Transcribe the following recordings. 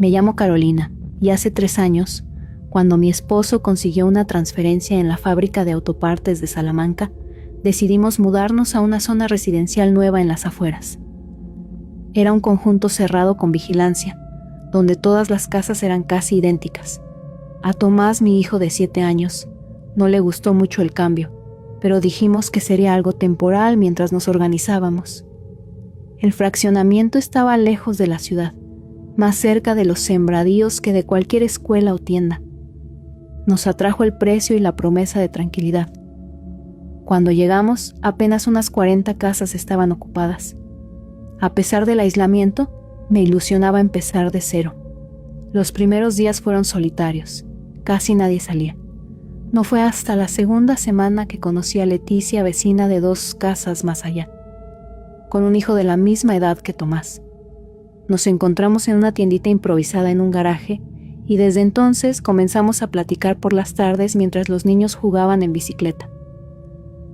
Me llamo Carolina y hace 3 años, cuando mi esposo consiguió una transferencia en la fábrica de autopartes de Salamanca, decidimos mudarnos a una zona residencial nueva en las afueras. Era un conjunto cerrado con vigilancia, donde todas las casas eran casi idénticas. A Tomás, mi hijo de 7 años, no le gustó mucho el cambio, pero dijimos que sería algo temporal mientras nos organizábamos. El fraccionamiento estaba lejos de la ciudad, más cerca de los sembradíos que de cualquier escuela o tienda. Nos atrajo el precio y la promesa de tranquilidad. Cuando llegamos, apenas unas 40 casas estaban ocupadas. A pesar del aislamiento, me ilusionaba empezar de cero. Los primeros días fueron solitarios, casi nadie salía. No fue hasta la segunda semana que conocí a Leticia, vecina de 2 casas más allá, con un hijo de la misma edad que Tomás. Nos encontramos en una tiendita improvisada en un garaje y desde entonces comenzamos a platicar por las tardes mientras los niños jugaban en bicicleta.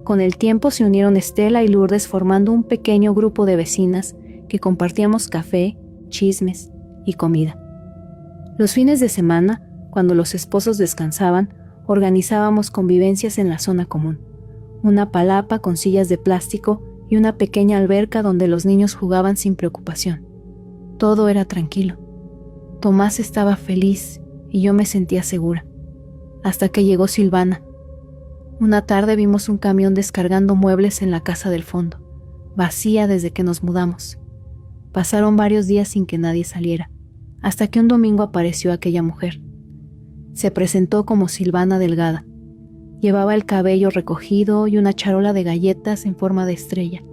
Con el tiempo se unieron Estela y Lourdes formando un pequeño grupo de vecinas que compartíamos café, chismes y comida. Los fines de semana, cuando los esposos descansaban, organizábamos convivencias en la zona común, una palapa con sillas de plástico y una pequeña alberca donde los niños jugaban sin preocupación. Todo era tranquilo. Tomás estaba feliz y yo me sentía segura, hasta que llegó Silvana. Una tarde vimos un camión descargando muebles en la casa del fondo, vacía desde que nos mudamos. Pasaron varios días sin que nadie saliera, hasta que un domingo apareció aquella mujer. Se presentó como Silvana Delgada. Llevaba el cabello recogido y una charola de galletas en forma de estrella.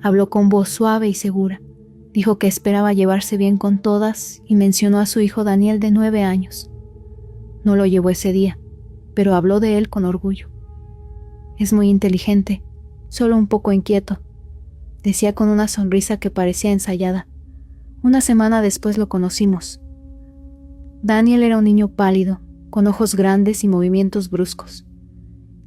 Habló con voz suave y segura. Dijo que esperaba llevarse bien con todas y mencionó a su hijo Daniel de 9 años. No lo llevó ese día, pero habló de él con orgullo. Es muy inteligente, solo un poco inquieto, decía con una sonrisa que parecía ensayada. Una semana después lo conocimos. Daniel era un niño pálido, con ojos grandes y movimientos bruscos.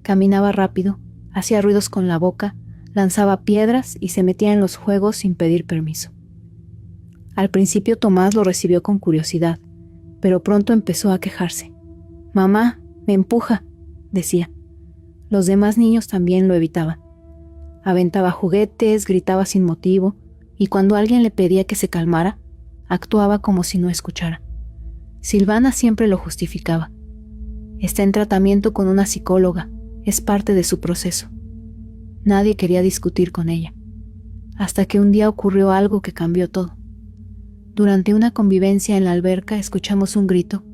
Caminaba rápido, hacía ruidos con la boca, lanzaba piedras y se metía en los juegos sin pedir permiso. Al principio Tomás lo recibió con curiosidad, pero pronto empezó a quejarse. «Mamá, me empuja», decía. Los demás niños también lo evitaban. Aventaba juguetes, gritaba sin motivo, y cuando alguien le pedía que se calmara, actuaba como si no escuchara. Silvana siempre lo justificaba. Está en tratamiento con una psicóloga, es parte de su proceso. Nadie quería discutir con ella, hasta que un día ocurrió algo que cambió todo. Durante una convivencia en la alberca escuchamos un grito.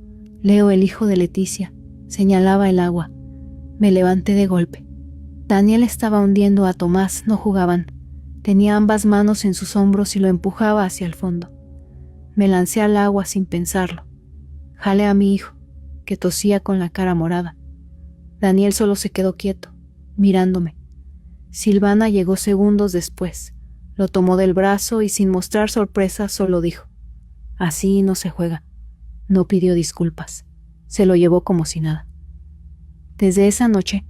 Leo, el hijo de Leticia, señalaba el agua. Me levanté de golpe. Daniel estaba hundiendo a Tomás, no jugaban. Tenía ambas manos en sus hombros y lo empujaba hacia el fondo. Me lancé al agua sin pensarlo. Jalé a mi hijo, que tosía con la cara morada. Daniel solo se quedó quieto, mirándome. Silvana llegó segundos después. Lo tomó del brazo y sin mostrar sorpresa solo dijo: «Así no se juega». No pidió disculpas. Se lo llevó como si nada. Desde esa noche,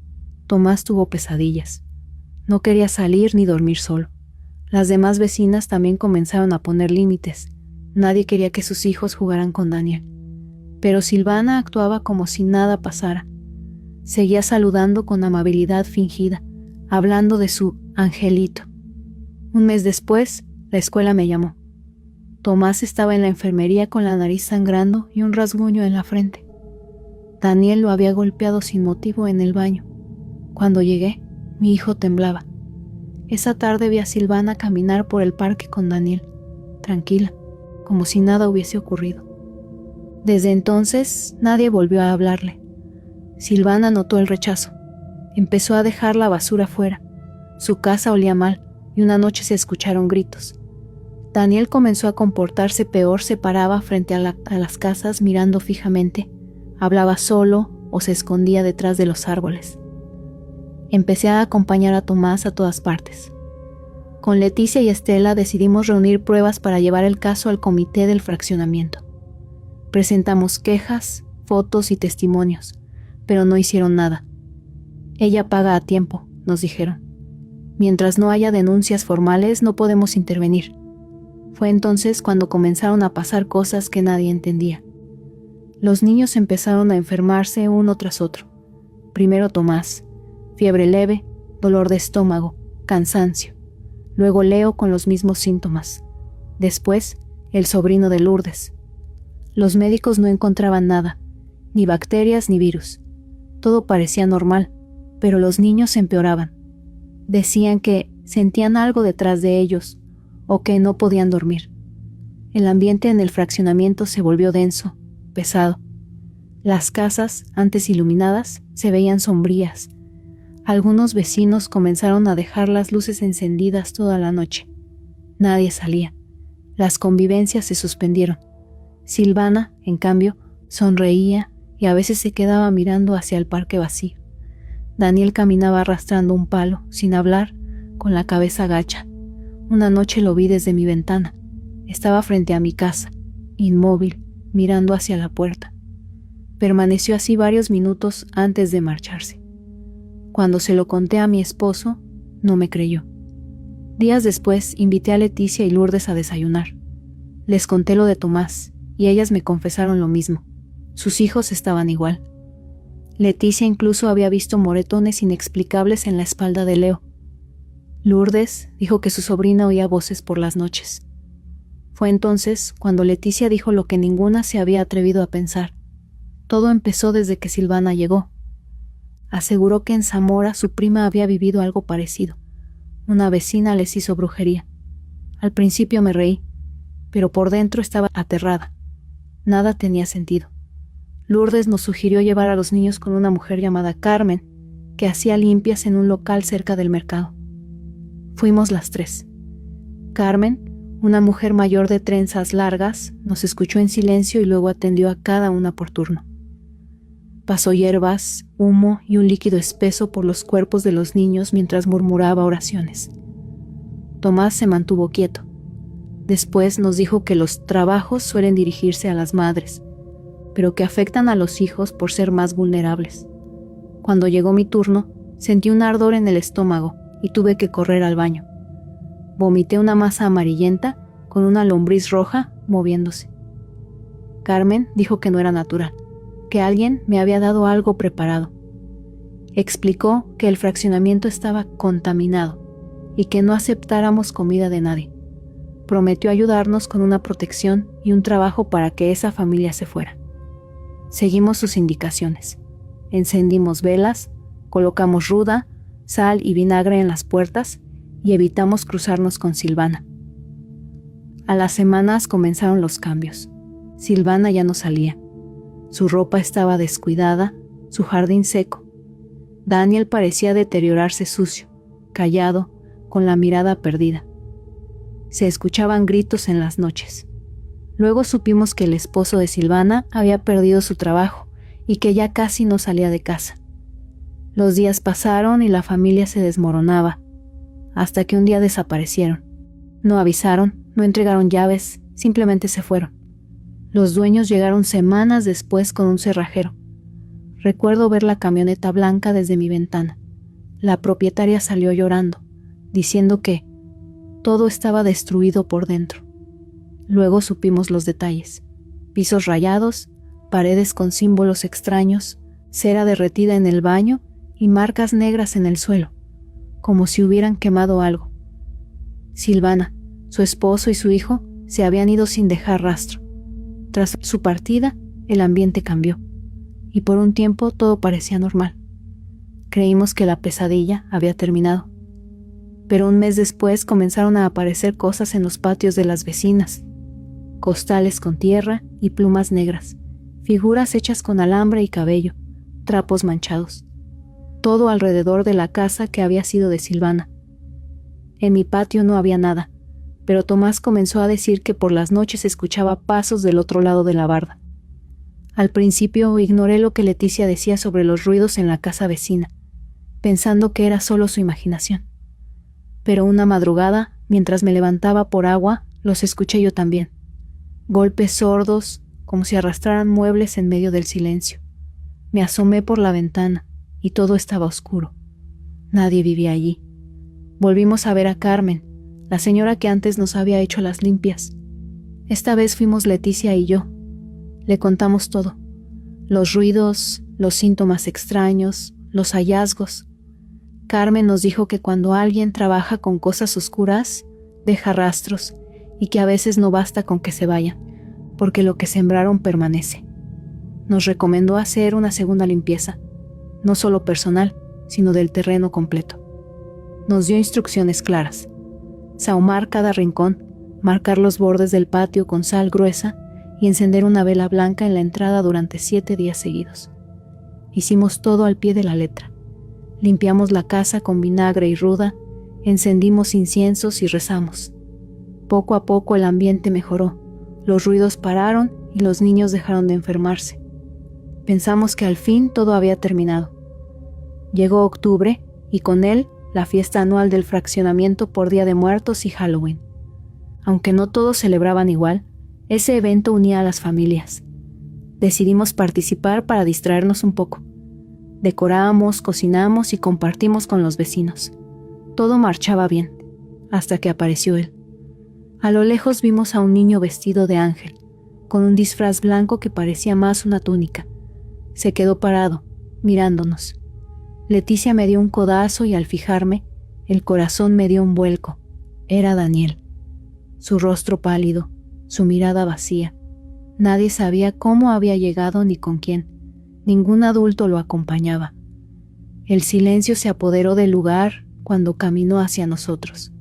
Tomás tuvo pesadillas. No quería salir ni dormir solo. Las demás vecinas también comenzaron a poner límites. Nadie quería que sus hijos jugaran con Daniel. Pero Silvana actuaba como si nada pasara. Seguía saludando con amabilidad fingida, hablando de su angelito. Un mes después, la escuela me llamó. Tomás estaba en la enfermería con la nariz sangrando y un rasguño en la frente. Daniel lo había golpeado sin motivo en el baño. Cuando llegué, mi hijo temblaba. Esa tarde vi a Silvana caminar por el parque con Daniel, tranquila, como si nada hubiese ocurrido. Desde entonces, nadie volvió a hablarle. Silvana notó el rechazo. Empezó a dejar la basura fuera. Su casa olía mal y una noche se escucharon gritos. Daniel comenzó a comportarse peor, se paraba frente a las casas mirando fijamente, hablaba solo o se escondía detrás de los árboles. Empecé a acompañar a Tomás a todas partes. Con Leticia y Estela decidimos reunir pruebas para llevar el caso al comité del fraccionamiento. Presentamos quejas, fotos y testimonios, pero no hicieron nada. Ella paga a tiempo, nos dijeron. Mientras no haya denuncias formales, no podemos intervenir. Fue entonces cuando comenzaron a pasar cosas que nadie entendía. Los niños empezaron a enfermarse uno tras otro. Primero Tomás, fiebre leve, dolor de estómago, cansancio. Luego Leo con los mismos síntomas. Después, el sobrino de Lourdes. Los médicos no encontraban nada, ni bacterias ni virus. Todo parecía normal, pero los niños empeoraban. Decían que sentían algo detrás de ellos o que no podían dormir. El ambiente en el fraccionamiento se volvió denso, pesado. Las casas, antes iluminadas, se veían sombrías. Algunos vecinos comenzaron a dejar las luces encendidas toda la noche. Nadie salía. Las convivencias se suspendieron. Silvana, en cambio, sonreía y a veces se quedaba mirando hacia el parque vacío. Daniel caminaba arrastrando un palo, sin hablar, con la cabeza gacha. Una noche lo vi desde mi ventana. Estaba frente a mi casa, inmóvil, mirando hacia la puerta. Permaneció así varios minutos antes de marcharse. Cuando se lo conté a mi esposo, no me creyó. Días después invité a Leticia y Lourdes a desayunar. Les conté lo de Tomás, y ellas me confesaron lo mismo. Sus hijos estaban igual. Leticia incluso había visto moretones inexplicables en la espalda de Leo. Lourdes dijo que su sobrina oía voces por las noches. Fue entonces cuando Leticia dijo lo que ninguna se había atrevido a pensar. Todo empezó desde que Silvana llegó. Aseguró que en Zamora su prima había vivido algo parecido. Una vecina les hizo brujería. Al principio me reí, pero por dentro estaba aterrada. Nada tenía sentido. Lourdes nos sugirió llevar a los niños con una mujer llamada Carmen, que hacía limpias en un local cerca del mercado. Fuimos las tres. Carmen, una mujer mayor de trenzas largas, nos escuchó en silencio y luego atendió a cada una por turno. Pasó hierbas, humo y un líquido espeso por los cuerpos de los niños mientras murmuraba oraciones. Tomás se mantuvo quieto. Después nos dijo que los trabajos suelen dirigirse a las madres, pero que afectan a los hijos por ser más vulnerables. Cuando llegó mi turno, sentí un ardor en el estómago y tuve que correr al baño. Vomité una masa amarillenta con una lombriz roja moviéndose. Carmen dijo que no era natural, que alguien me había dado algo preparado. Explicó que el fraccionamiento estaba contaminado y que no aceptáramos comida de nadie. Prometió ayudarnos con una protección y un trabajo para que esa familia se fuera. Seguimos sus indicaciones. Encendimos velas, colocamos ruda, sal y vinagre en las puertas y evitamos cruzarnos con Silvana. A las semanas comenzaron los cambios. Silvana ya no salía. Su ropa estaba descuidada, su jardín seco. Daniel parecía deteriorarse sucio, callado, con la mirada perdida. Se escuchaban gritos en las noches. Luego supimos que el esposo de Silvana había perdido su trabajo y que ya casi no salía de casa. Los días pasaron y la familia se desmoronaba, hasta que un día desaparecieron. No avisaron, no entregaron llaves, simplemente se fueron. Los dueños llegaron semanas después con un cerrajero. Recuerdo ver la camioneta blanca desde mi ventana. La propietaria salió llorando, diciendo que todo estaba destruido por dentro. Luego supimos los detalles: pisos rayados, paredes con símbolos extraños, cera derretida en el baño y marcas negras en el suelo, como si hubieran quemado algo. Silvana, su esposo y su hijo se habían ido sin dejar rastro. Tras su partida, el ambiente cambió, y por un tiempo todo parecía normal. Creímos que la pesadilla había terminado. Pero un mes después comenzaron a aparecer cosas en los patios de las vecinas: costales con tierra y plumas negras, figuras hechas con alambre y cabello, trapos manchados. Todo alrededor de la casa que había sido de Silvana. En mi patio no había nada, pero Tomás comenzó a decir que por las noches escuchaba pasos del otro lado de la barda. Al principio ignoré lo que Leticia decía sobre los ruidos en la casa vecina, pensando que era solo su imaginación. Pero una madrugada, mientras me levantaba por agua, los escuché yo también. Golpes sordos, como si arrastraran muebles en medio del silencio. Me asomé por la ventana, y todo estaba oscuro. Nadie vivía allí. Volvimos a ver a Carmen, la señora que antes nos había hecho las limpias. Esta vez fuimos Leticia y yo. Le contamos todo. Los ruidos, los síntomas extraños, los hallazgos. Carmen nos dijo que cuando alguien trabaja con cosas oscuras, deja rastros y que a veces no basta con que se vayan, porque lo que sembraron permanece. Nos recomendó hacer una segunda limpieza, no solo personal, sino del terreno completo. Nos dio instrucciones claras: sahumar cada rincón, marcar los bordes del patio con sal gruesa y encender una vela blanca en la entrada durante 7 días seguidos. Hicimos todo al pie de la letra. Limpiamos la casa con vinagre y ruda, encendimos inciensos y rezamos. Poco a poco el ambiente mejoró, los ruidos pararon y los niños dejaron de enfermarse. Pensamos que al fin todo había terminado. Llegó octubre y con él la fiesta anual del fraccionamiento por Día de Muertos y Halloween. Aunque no todos celebraban igual, ese evento unía a las familias. Decidimos participar para distraernos un poco. Decoramos, cocinamos y compartimos con los vecinos. Todo marchaba bien, hasta que apareció él. A lo lejos vimos a un niño vestido de ángel, con un disfraz blanco que parecía más una túnica. Se quedó parado, mirándonos. Leticia me dio un codazo y al fijarme, el corazón me dio un vuelco. Era Daniel. Su rostro pálido, su mirada vacía. Nadie sabía cómo había llegado ni con quién. Ningún adulto lo acompañaba. El silencio se apoderó del lugar cuando caminó hacia nosotros.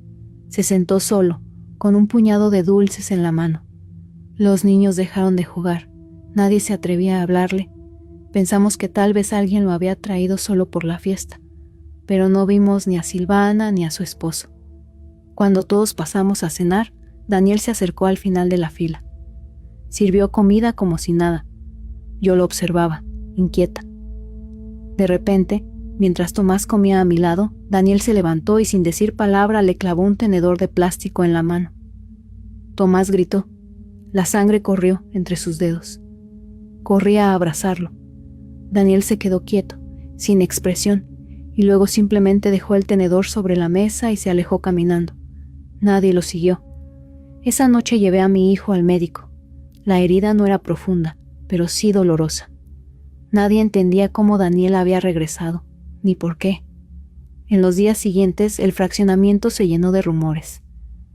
Se sentó solo, con un puñado de dulces en la mano. Los niños dejaron de jugar. Nadie se atrevía a hablarle. Pensamos que tal vez alguien lo había traído solo por la fiesta, pero no vimos ni a Silvana ni a su esposo. Cuando todos pasamos a cenar, Daniel se acercó al final de la fila. Sirvió comida como si nada. Yo lo observaba, inquieta. De repente, mientras Tomás comía a mi lado, Daniel se levantó y sin decir palabra le clavó un tenedor de plástico en la mano. Tomás gritó. La sangre corrió entre sus dedos. Corría a abrazarlo. Daniel se quedó quieto, sin expresión, y luego simplemente dejó el tenedor sobre la mesa y se alejó caminando. Nadie lo siguió. Esa noche llevé a mi hijo al médico. La herida no era profunda, pero sí dolorosa. Nadie entendía cómo Daniel había regresado, ni por qué. En los días siguientes, el fraccionamiento se llenó de rumores,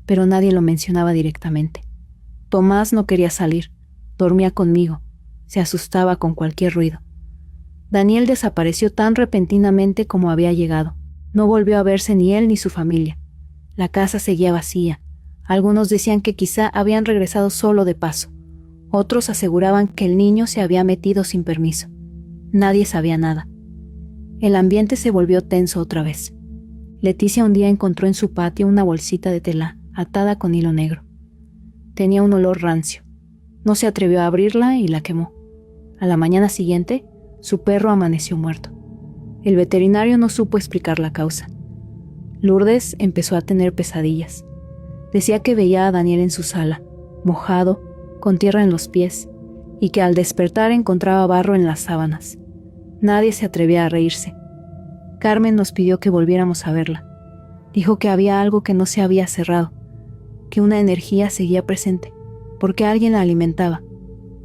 pero nadie lo mencionaba directamente. Tomás no quería salir, dormía conmigo, se asustaba con cualquier ruido. Daniel desapareció tan repentinamente como había llegado. No volvió a verse ni él ni su familia. La casa seguía vacía. Algunos decían que quizá habían regresado solo de paso. Otros aseguraban que el niño se había metido sin permiso. Nadie sabía nada. El ambiente se volvió tenso otra vez. Leticia un día encontró en su patio una bolsita de tela atada con hilo negro. Tenía un olor rancio. No se atrevió a abrirla y la quemó. A la mañana siguiente, su perro amaneció muerto. El veterinario no supo explicar la causa. Lourdes empezó a tener pesadillas. Decía que veía a Daniel en su sala, mojado, con tierra en los pies, y que al despertar encontraba barro en las sábanas. Nadie se atrevía a reírse. Carmen nos pidió que volviéramos a verla. Dijo que había algo que no se había cerrado, que una energía seguía presente, porque alguien la alimentaba.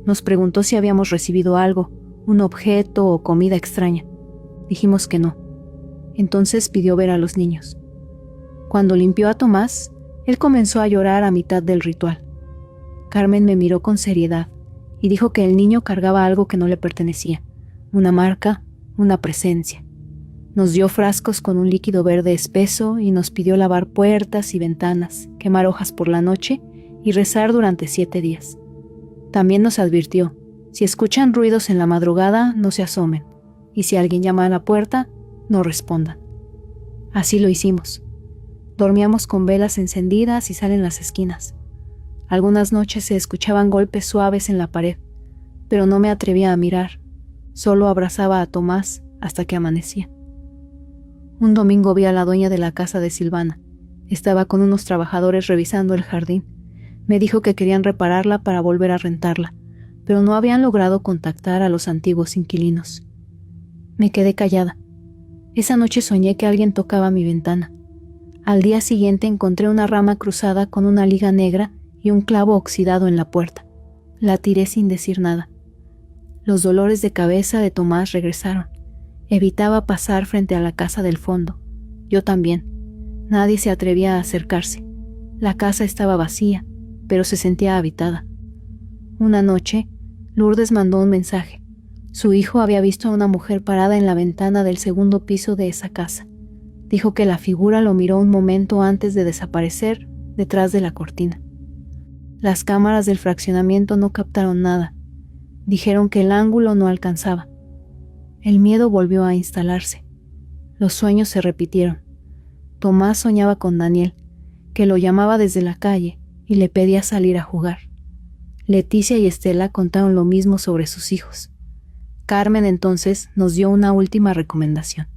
Nos preguntó si habíamos recibido algo, un objeto o comida extraña. Dijimos que no. Entonces pidió ver a los niños. Cuando limpió a Tomás, él comenzó a llorar a mitad del ritual. Carmen me miró con seriedad y dijo que el niño cargaba algo que no le pertenecía, una marca, una presencia. Nos dio frascos con un líquido verde espeso y nos pidió lavar puertas y ventanas, quemar hojas por la noche y rezar durante 7 días. También nos advirtió: si escuchan ruidos en la madrugada, no se asomen, y si alguien llama a la puerta, no respondan. Así lo hicimos. Dormíamos con velas encendidas y sal en las esquinas. Algunas noches se escuchaban golpes suaves en la pared, pero no me atrevía a mirar. Solo abrazaba a Tomás hasta que amanecía. Un domingo vi a la dueña de la casa de Silvana. Estaba con unos trabajadores revisando el jardín. Me dijo que querían repararla para volver a rentarla, pero no habían logrado contactar a los antiguos inquilinos. Me quedé callada. Esa noche soñé que alguien tocaba mi ventana. Al día siguiente encontré una rama cruzada con una liga negra y un clavo oxidado en la puerta. La tiré sin decir nada. Los dolores de cabeza de Tomás regresaron. Evitaba pasar frente a la casa del fondo. Yo también. Nadie se atrevía a acercarse. La casa estaba vacía, pero se sentía habitada. Una noche, Lourdes mandó un mensaje. Su hijo había visto a una mujer parada en la ventana del segundo piso de esa casa. Dijo que la figura lo miró un momento antes de desaparecer detrás de la cortina. Las cámaras del fraccionamiento no captaron nada. Dijeron que el ángulo no alcanzaba. El miedo volvió a instalarse. Los sueños se repitieron. Tomás soñaba con Daniel, que lo llamaba desde la calle y le pedía salir a jugar. Leticia y Estela contaron lo mismo sobre sus hijos. Carmen entonces nos dio una última recomendación.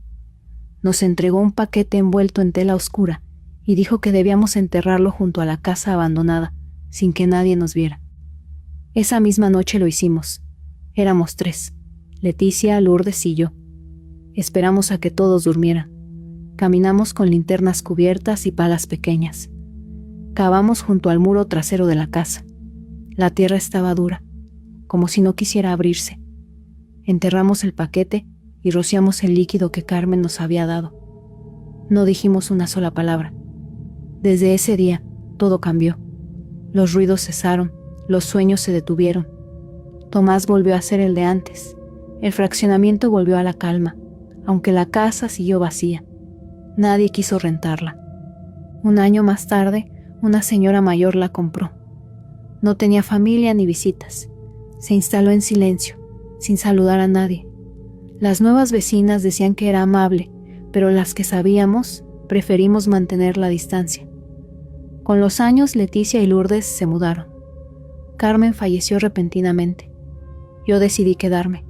Nos entregó un paquete envuelto en tela oscura y dijo que debíamos enterrarlo junto a la casa abandonada, sin que nadie nos viera. Esa misma noche lo hicimos. Éramos 3, Leticia, Lourdes y yo. Esperamos a que todos durmieran. Caminamos con linternas cubiertas y palas pequeñas. Cavamos junto al muro trasero de la casa. La tierra estaba dura, como si no quisiera abrirse. Enterramos el paquete y rociamos el líquido que Carmen nos había dado. No dijimos una sola palabra. Desde ese día, todo cambió. Los ruidos cesaron, los sueños se detuvieron. Tomás volvió a ser el de antes. El fraccionamiento volvió a la calma, aunque la casa siguió vacía. Nadie quiso rentarla. Un año más tarde, una señora mayor la compró. No tenía familia ni visitas. Se instaló en silencio, sin saludar a nadie. Las nuevas vecinas decían que era amable, pero las que sabíamos, preferimos mantener la distancia. Con los años, Leticia y Lourdes se mudaron. Carmen falleció repentinamente. Yo decidí quedarme.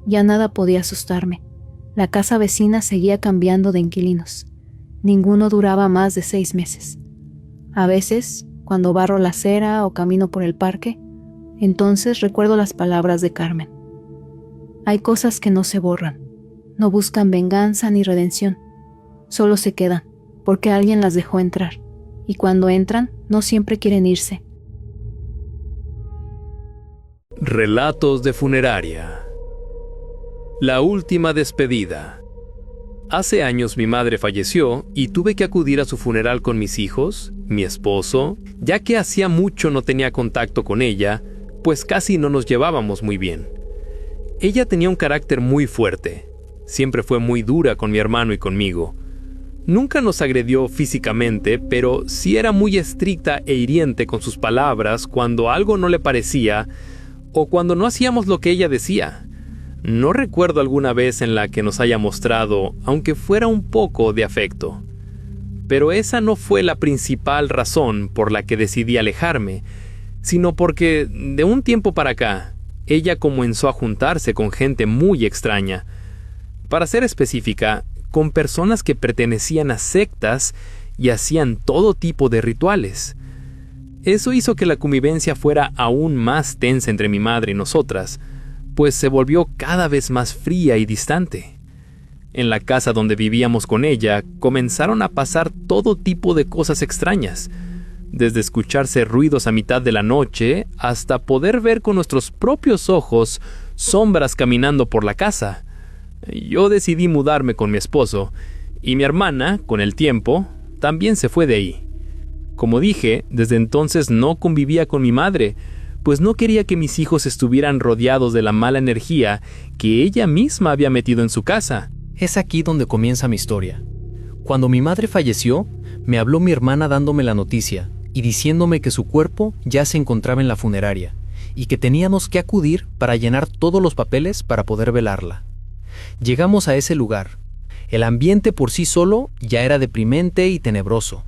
Ya nada podía asustarme. La casa vecina seguía cambiando de inquilinos. Ninguno duraba más de 6 meses. A veces, cuando barro la acera o camino por el parque, entonces recuerdo las palabras de Carmen. Hay cosas que no se borran, no buscan venganza ni redención, solo se quedan, porque alguien las dejó entrar, y cuando entran, no siempre quieren irse. Relatos de funeraria. La última despedida. Hace años mi madre falleció y tuve que acudir a su funeral con mis hijos, mi esposo, ya que hacía mucho no tenía contacto con ella, pues casi no nos llevábamos muy bien. Ella tenía un carácter muy fuerte, siempre fue muy dura con mi hermano y conmigo. Nunca nos agredió físicamente, pero sí era muy estricta e hiriente con sus palabras cuando algo no le parecía o cuando no hacíamos lo que ella decía. No recuerdo alguna vez en la que nos haya mostrado, aunque fuera un poco de afecto. Pero esa no fue la principal razón por la que decidí alejarme, sino porque, de un tiempo para acá, ella comenzó a juntarse con gente muy extraña. Para ser específica, con personas que pertenecían a sectas y hacían todo tipo de rituales. Eso hizo que la convivencia fuera aún más tensa entre mi madre y nosotras, pues se volvió cada vez más fría y distante. En la casa donde vivíamos con ella, comenzaron a pasar todo tipo de cosas extrañas, desde escucharse ruidos a mitad de la noche hasta poder ver con nuestros propios ojos sombras caminando por la casa. Yo decidí mudarme con mi esposo, y mi hermana, con el tiempo, también se fue de ahí. Como dije, desde entonces no convivía con mi madre, pues no quería que mis hijos estuvieran rodeados de la mala energía que ella misma había metido en su casa. Es aquí donde comienza mi historia. Cuando mi madre falleció, me habló mi hermana dándome la noticia y diciéndome que su cuerpo ya se encontraba en la funeraria y que teníamos que acudir para llenar todos los papeles para poder velarla. Llegamos a ese lugar. El ambiente por sí solo ya era deprimente y tenebroso.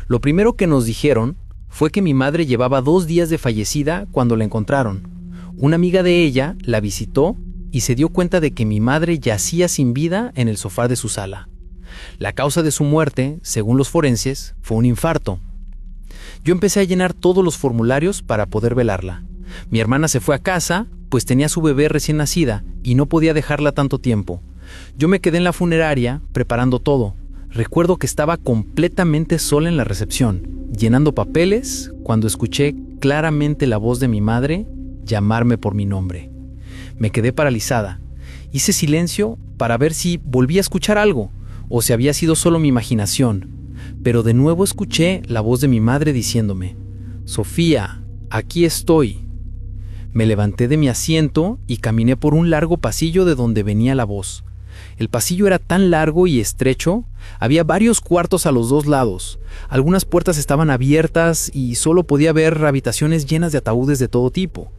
Lo primero que nos dijeron fue que mi madre llevaba 2 días de fallecida cuando la encontraron. Una amiga de ella la visitó y se dio cuenta de que mi madre yacía sin vida en el sofá de su sala. La causa de su muerte, según los forenses, fue un infarto. Yo empecé a llenar todos los formularios para poder velarla. Mi hermana se fue a casa, pues tenía su bebé recién nacida y no podía dejarla tanto tiempo. Yo me quedé en la funeraria preparando todo, Recuerdo que estaba completamente sola en la recepción, llenando papeles, cuando escuché claramente la voz de mi madre llamarme por mi nombre. Me quedé paralizada. Hice silencio para ver si volvía a escuchar algo o si había sido solo mi imaginación, pero de nuevo escuché la voz de mi madre diciéndome: «Sofía, aquí estoy». Me levanté de mi asiento y caminé por un largo pasillo de donde venía la voz. El pasillo era tan largo y estrecho, había varios cuartos a los dos lados. Algunas puertas estaban abiertas y solo podía ver habitaciones llenas de ataúdes de todo tipo.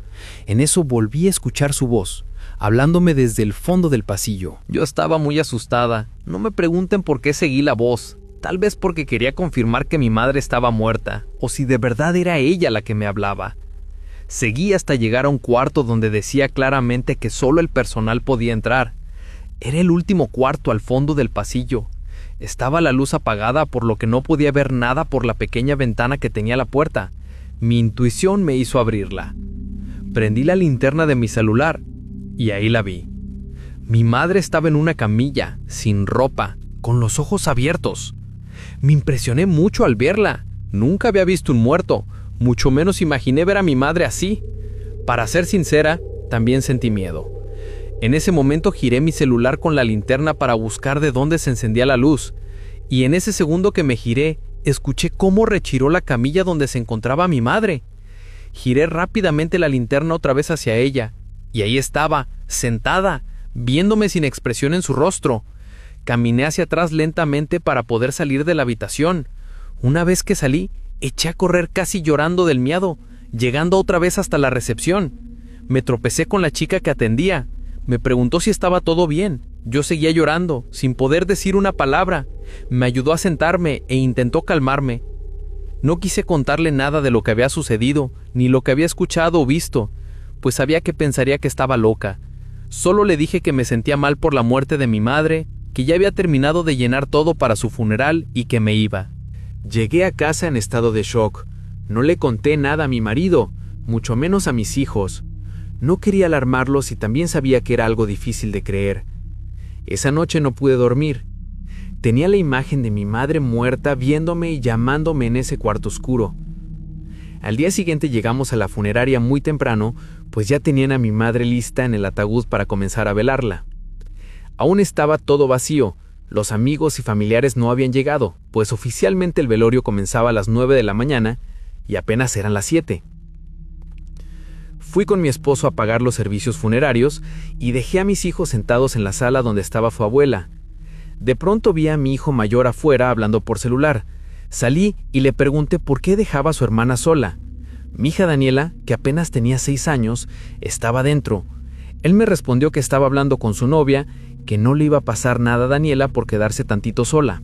En eso volví a escuchar su voz, hablándome desde el fondo del pasillo. Yo estaba muy asustada. No me pregunten por qué seguí la voz. Tal vez porque quería confirmar que mi madre estaba muerta, o si de verdad era ella la que me hablaba. Seguí hasta llegar a un cuarto donde decía claramente que solo el personal podía entrar. Era el último cuarto al fondo del pasillo. Estaba la luz apagada, por lo que no podía ver nada por la pequeña ventana que tenía la puerta. Mi intuición me hizo abrirla. Prendí la linterna de mi celular y ahí la vi. Mi madre estaba en una camilla, sin ropa, con los ojos abiertos. Me impresioné mucho al verla. Nunca había visto un muerto, mucho menos imaginé ver a mi madre así. Para ser sincera, también sentí miedo. En ese momento giré mi celular con la linterna para buscar de dónde se encendía la luz, y en ese segundo que me giré, escuché cómo rechiró la camilla donde se encontraba mi madre. Giré rápidamente la linterna otra vez hacia ella, y ahí estaba, sentada, viéndome sin expresión en su rostro. Caminé hacia atrás lentamente para poder salir de la habitación. Una vez que salí, eché a correr casi llorando del miedo, llegando otra vez hasta la recepción. Me tropecé con la chica que atendía. Me preguntó si estaba todo bien. Yo seguía llorando, sin poder decir una palabra. Me ayudó a sentarme e intentó calmarme. No quise contarle nada de lo que había sucedido, ni lo que había escuchado o visto, pues sabía que pensaría que estaba loca. Solo le dije que me sentía mal por la muerte de mi madre, que ya había terminado de llenar todo para su funeral y que me iba. Llegué a casa en estado de shock. No le conté nada a mi marido, mucho menos a mis hijos. No quería alarmarlos y también sabía que era algo difícil de creer. Esa noche no pude dormir. Tenía la imagen de mi madre muerta viéndome y llamándome en ese cuarto oscuro. Al día siguiente llegamos a la funeraria muy temprano, pues ya tenían a mi madre lista en el ataúd para comenzar a velarla. Aún estaba todo vacío. Los amigos y familiares no habían llegado, pues oficialmente el velorio comenzaba a las 9 de la mañana y apenas eran las 7. Fui con mi esposo a pagar los servicios funerarios y dejé a mis hijos sentados en la sala donde estaba su abuela. De pronto vi a mi hijo mayor afuera hablando por celular. Salí y le pregunté por qué dejaba a su hermana sola. Mi hija Daniela, que apenas tenía 6 años, estaba dentro. Él me respondió que estaba hablando con su novia, que no le iba a pasar nada a Daniela por quedarse tantito sola.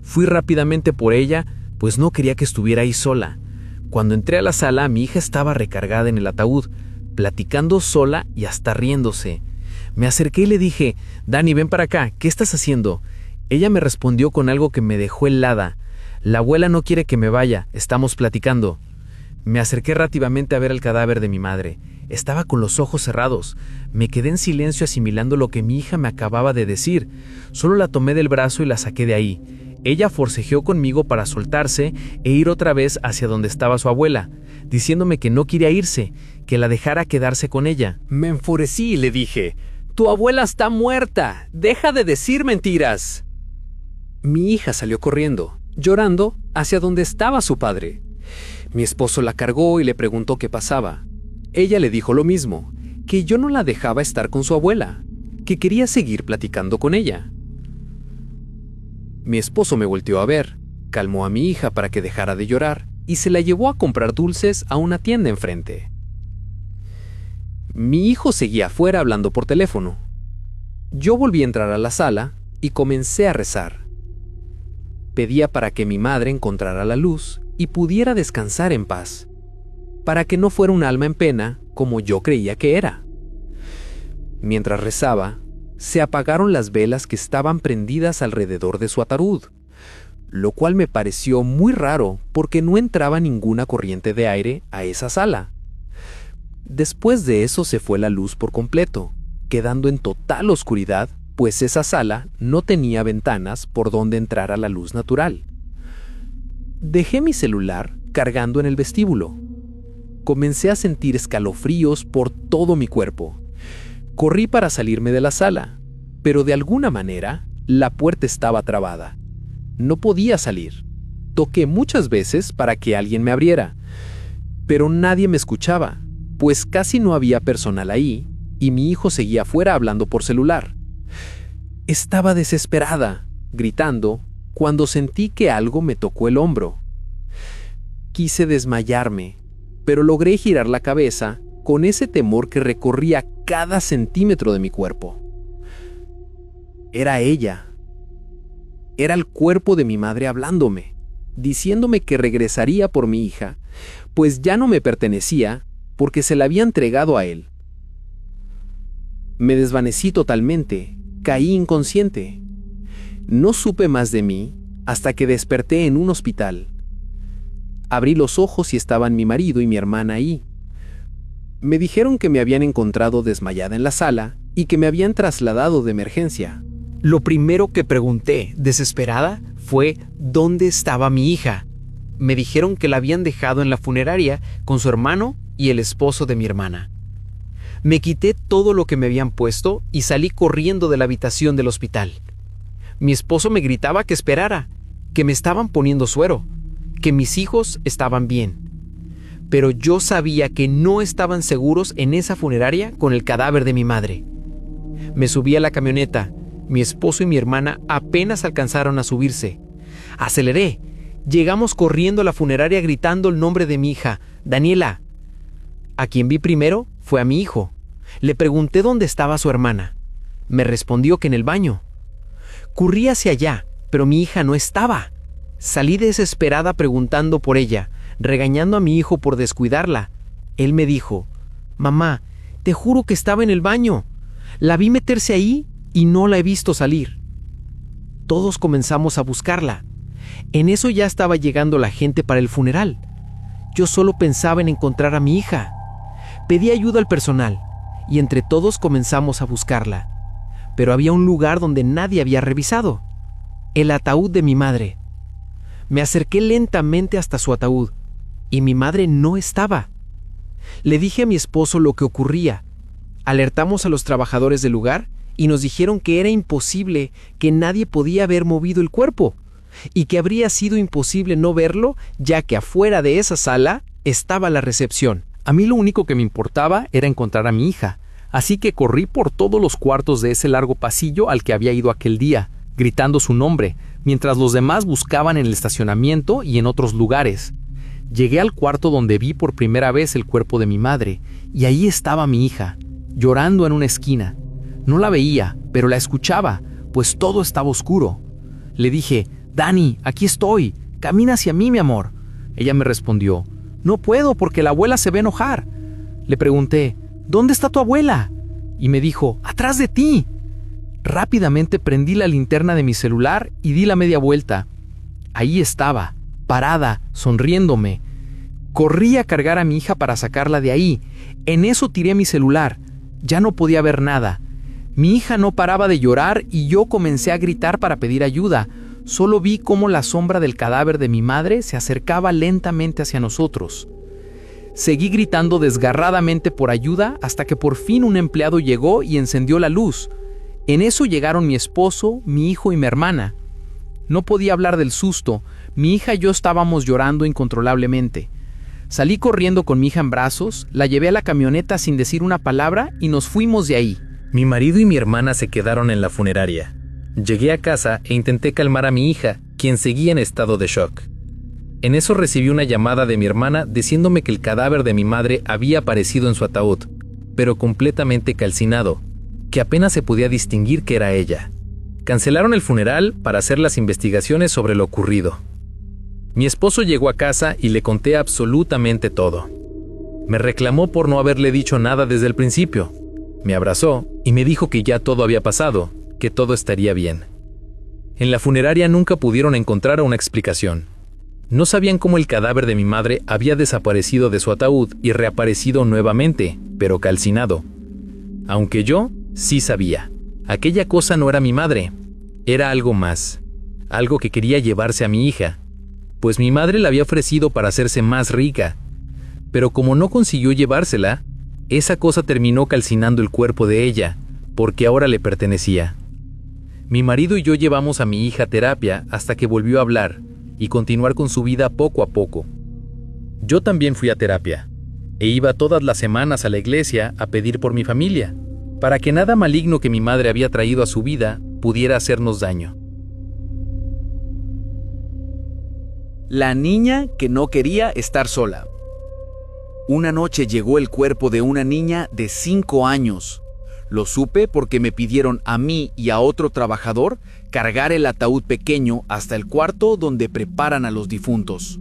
Fui rápidamente por ella, pues no quería que estuviera ahí sola. Cuando entré a la sala, mi hija estaba recargada en el ataúd, platicando sola y hasta riéndose. Me acerqué y le dije: «Dani, ven para acá, ¿qué estás haciendo?». Ella me respondió con algo que me dejó helada: «La abuela no quiere que me vaya, estamos platicando». Me acerqué rápidamente a ver el cadáver de mi madre. Estaba con los ojos cerrados. Me quedé en silencio asimilando lo que mi hija me acababa de decir. Solo la tomé del brazo y la saqué de ahí. Ella forcejeó conmigo para soltarse e ir otra vez hacia donde estaba su abuela, diciéndome que no quería irse, que la dejara quedarse con ella. Me enfurecí y le dije: «Tu abuela está muerta, deja de decir mentiras». Mi hija salió corriendo, llorando, hacia donde estaba su padre. Mi esposo la cargó y le preguntó qué pasaba. Ella le dijo lo mismo, que yo no la dejaba estar con su abuela, que quería seguir platicando con ella. Mi esposo me volteó a ver, calmó a mi hija para que dejara de llorar y se la llevó a comprar dulces a una tienda enfrente. Mi hijo seguía afuera hablando por teléfono. Yo volví a entrar a la sala y comencé a rezar. Pedía para que mi madre encontrara la luz y pudiera descansar en paz, para que no fuera un alma en pena como yo creía que era. Mientras rezaba, se apagaron las velas que estaban prendidas alrededor de su ataúd, lo cual me pareció muy raro porque no entraba ninguna corriente de aire a esa sala. Después de eso se fue la luz por completo, quedando en total oscuridad, pues esa sala no tenía ventanas por donde entrara la luz natural. Dejé mi celular cargando en el vestíbulo. Comencé a sentir escalofríos por todo mi cuerpo. Corrí para salirme de la sala, pero de alguna manera la puerta estaba trabada. No podía salir. Toqué muchas veces para que alguien me abriera, pero nadie me escuchaba, pues casi no había personal ahí y mi hijo seguía afuera hablando por celular. Estaba desesperada, gritando, cuando sentí que algo me tocó el hombro. Quise desmayarme, pero logré girar la cabeza con ese temor que recorría cada centímetro de mi cuerpo. Era ella. Era el cuerpo de mi madre hablándome, diciéndome que regresaría por mi hija, pues ya no me pertenecía porque se la había entregado a él. Me desvanecí totalmente, caí inconsciente. No supe más de mí hasta que desperté en un hospital. Abrí los ojos y estaban mi marido y mi hermana ahí. Me dijeron que me habían encontrado desmayada en la sala y que me habían trasladado de emergencia. Lo primero que pregunté, desesperada, fue ¿dónde estaba mi hija? Me dijeron que la habían dejado en la funeraria con su hermano y el esposo de mi hermana. Me quité todo lo que me habían puesto y salí corriendo de la habitación del hospital. Mi esposo me gritaba que esperara, que me estaban poniendo suero, que mis hijos estaban bien. Pero yo sabía que no estaban seguros en esa funeraria con el cadáver de mi madre. Me subí a la camioneta. Mi esposo y mi hermana apenas alcanzaron a subirse. Aceleré. Llegamos corriendo a la funeraria gritando el nombre de mi hija, Daniela. A quien vi primero fue a mi hijo. Le pregunté dónde estaba su hermana. Me respondió que en el baño. Corrí hacia allá, pero mi hija no estaba. Salí desesperada preguntando por ella, regañando a mi hijo por descuidarla. Él me dijo, «Mamá, te juro que estaba en el baño. La vi meterse ahí y no la he visto salir». Todos comenzamos a buscarla. En eso ya estaba llegando la gente para el funeral. Yo solo pensaba en encontrar a mi hija. Pedí ayuda al personal y entre todos comenzamos a buscarla. Pero había un lugar donde nadie había revisado: el ataúd de mi madre. Me acerqué lentamente hasta su ataúd y mi madre no estaba. Le dije a mi esposo lo que ocurría. Alertamos a los trabajadores del lugar y nos dijeron que era imposible, que nadie podía haber movido el cuerpo y que habría sido imposible no verlo, ya que afuera de esa sala estaba la recepción. A mí lo único que me importaba era encontrar a mi hija, así que corrí por todos los cuartos de ese largo pasillo al que había ido aquel día, gritando su nombre, mientras los demás buscaban en el estacionamiento y en otros lugares. Llegué al cuarto donde vi por primera vez el cuerpo de mi madre, y ahí estaba mi hija, llorando en una esquina. No la veía, pero la escuchaba, pues todo estaba oscuro. Le dije, «Dani, aquí estoy, camina hacia mí, mi amor». Ella me respondió, «No puedo porque la abuela se va a enojar». Le pregunté, «¿Dónde está tu abuela?» Y me dijo, «Atrás de ti». Rápidamente prendí la linterna de mi celular y di la media vuelta. Ahí estaba, parada, sonriéndome. Corrí a cargar a mi hija para sacarla de ahí. En eso tiré mi celular. Ya no podía ver nada. Mi hija no paraba de llorar y yo comencé a gritar para pedir ayuda. Solo vi cómo la sombra del cadáver de mi madre se acercaba lentamente hacia nosotros. Seguí gritando desgarradamente por ayuda hasta que por fin un empleado llegó y encendió la luz. En eso llegaron mi esposo, mi hijo y mi hermana. No podía hablar del susto. Mi hija y yo estábamos llorando incontrolablemente. Salí corriendo con mi hija en brazos, la llevé a la camioneta sin decir una palabra y nos fuimos de ahí. Mi marido y mi hermana se quedaron en la funeraria. Llegué a casa e intenté calmar a mi hija, quien seguía en estado de shock. En eso recibí una llamada de mi hermana diciéndome que el cadáver de mi madre había aparecido en su ataúd, pero completamente calcinado, que apenas se podía distinguir que era ella. Cancelaron el funeral para hacer las investigaciones sobre lo ocurrido. Mi esposo llegó a casa y le conté absolutamente todo. Me reclamó por no haberle dicho nada desde el principio. Me abrazó y me dijo que ya todo había pasado, que todo estaría bien. En la funeraria nunca pudieron encontrar una explicación. No sabían cómo el cadáver de mi madre había desaparecido de su ataúd y reaparecido nuevamente, pero calcinado. Aunque yo sí sabía. Aquella cosa no era mi madre, era algo más, algo que quería llevarse a mi hija, pues mi madre la había ofrecido para hacerse más rica, pero como no consiguió llevársela, esa cosa terminó calcinando el cuerpo de ella, porque ahora le pertenecía. Mi marido y yo llevamos a mi hija a terapia hasta que volvió a hablar y continuar con su vida poco a poco. Yo también fui a terapia, e iba todas las semanas a la iglesia a pedir por mi familia, para que nada maligno que mi madre había traído a su vida pudiera hacernos daño. La niña que no quería estar sola. Una noche llegó el cuerpo de una niña de 5 años. Lo supe porque me pidieron a mí y a otro trabajador cargar el ataúd pequeño hasta el cuarto donde preparan a los difuntos.